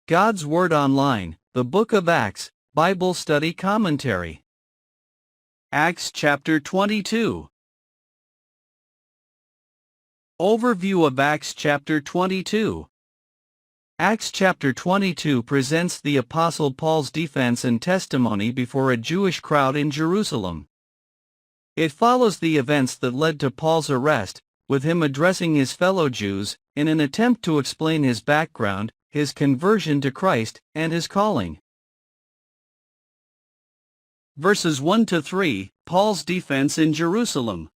God's Word Online, the Book of Acts, Bible Study Commentary. Acts chapter 22. Overview of Acts chapter 22. Acts chapter 22 presents the Apostle Paul's defense and testimony before a Jewish crowd in Jerusalem. It follows the events that led to Paul's arrest, with him addressing his fellow Jews, in an attempt to explain his background, his conversion to Christ, and his calling. Verses 1 to 3, Paul's defense in Jerusalem.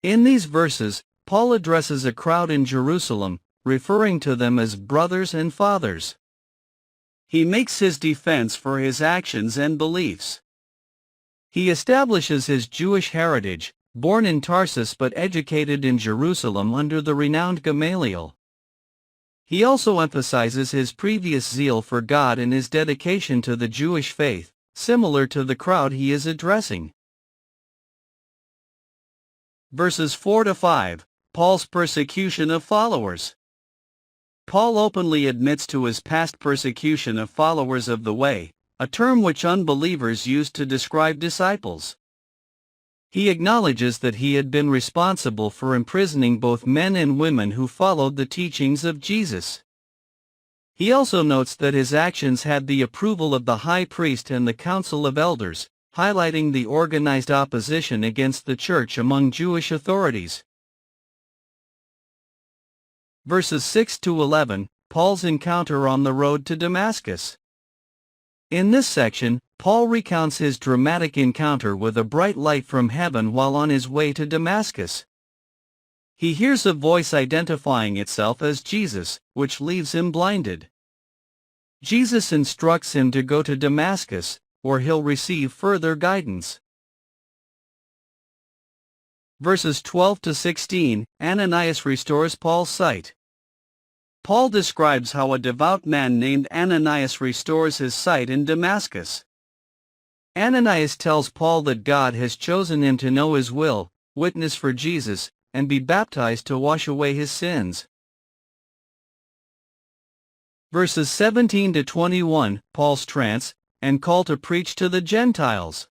In these verses, Paul addresses a crowd in Jerusalem, referring to them as brothers and fathers. He makes his defense for his actions and beliefs. He establishes his Jewish heritage, born in Tarsus but educated in Jerusalem under the renowned Gamaliel. He also emphasizes his previous zeal for God and his dedication to the Jewish faith, similar to the crowd he is addressing. Verses 4 to 5, Paul's persecution of followers. Paul openly admits to his past persecution of followers of the way, a term which unbelievers used to describe disciples. He acknowledges that he had been responsible for imprisoning both men and women who followed the teachings of Jesus. He also notes that his actions had the approval of the high priest and the council of elders, highlighting the organized opposition against the church among Jewish authorities. Verses 6 to 11, Paul's encounter on the road to Damascus. In this section, Paul recounts his dramatic encounter with a bright light from heaven while on his way to Damascus. He hears a voice identifying itself as Jesus, which leaves him blinded. Jesus instructs him to go to Damascus, where he'll receive further guidance. Verses 12 to 16, Ananias restores Paul's sight. Paul describes how a devout man named Ananias restores his sight in Damascus. Ananias tells Paul that God has chosen him to know his will, witness for Jesus, and be baptized to wash away his sins. Verses 17 to 21, Paul's trance, and call to preach to the Gentiles.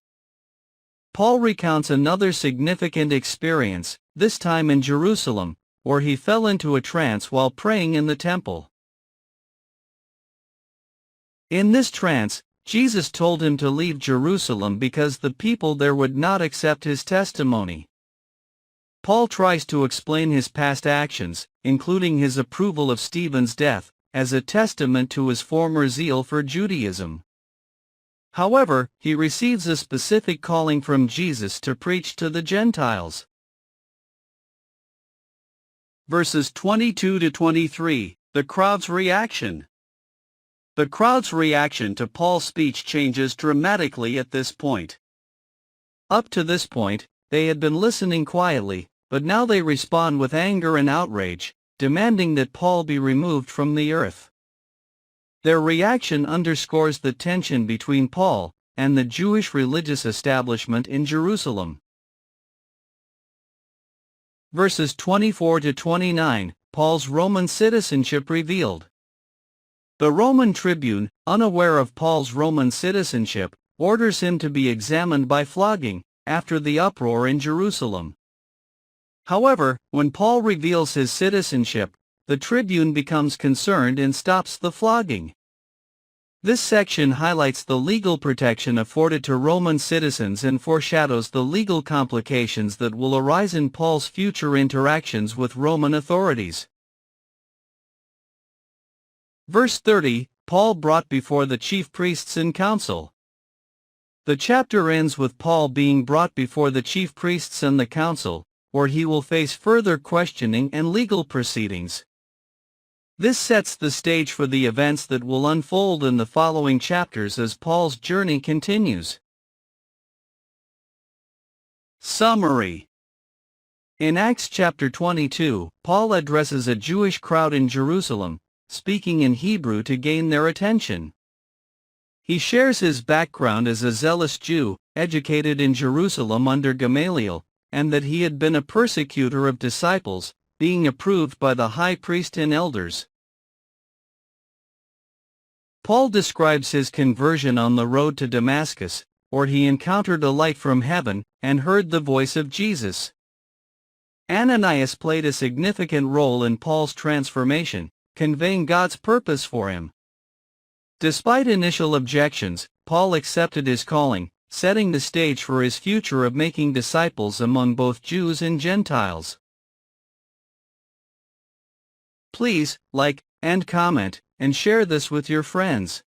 Paul recounts another significant experience, this time in Jerusalem, where he fell into a trance while praying in the temple. In this trance, Jesus told him to leave Jerusalem because the people there would not accept his testimony. Paul tries to explain his past actions, including his approval of Stephen's death, as a testament to his former zeal for Judaism. However, he receives a specific calling from Jesus to preach to the Gentiles. Verses 22 to 23, the crowd's reaction. The crowd's reaction to Paul's speech changes dramatically at this point. Up to this point, they had been listening quietly, but now they respond with anger and outrage, demanding that Paul be removed from the earth. Their reaction underscores the tension between Paul and the Jewish religious establishment in Jerusalem. Verses 24 to 29, Paul's Roman citizenship revealed. The Roman tribune, unaware of Paul's Roman citizenship, orders him to be examined by flogging, after the uproar in Jerusalem. However, when Paul reveals his citizenship, the tribune becomes concerned and stops the flogging. This section highlights the legal protection afforded to Roman citizens and foreshadows the legal complications that will arise in Paul's future interactions with Roman authorities. Verse 30, Paul brought before the chief priests and council. The chapter ends with Paul being brought before the chief priests and the council, where he will face further questioning and legal proceedings. This sets the stage for the events that will unfold in the following chapters as Paul's journey continues. Summary. In Acts chapter 22, Paul addresses a Jewish crowd in Jerusalem, speaking in Hebrew to gain their attention. He shares his background as a zealous Jew, educated in Jerusalem under Gamaliel, and that he had been a persecutor of disciples, being approved by the high priest and elders. Paul describes his conversion on the road to Damascus, where he encountered a light from heaven and heard the voice of Jesus. Ananias played a significant role in Paul's transformation, conveying God's purpose for him. Despite initial objections, Paul accepted his calling, setting the stage for his future of making disciples among both Jews and Gentiles. Please like and comment and share this with your friends.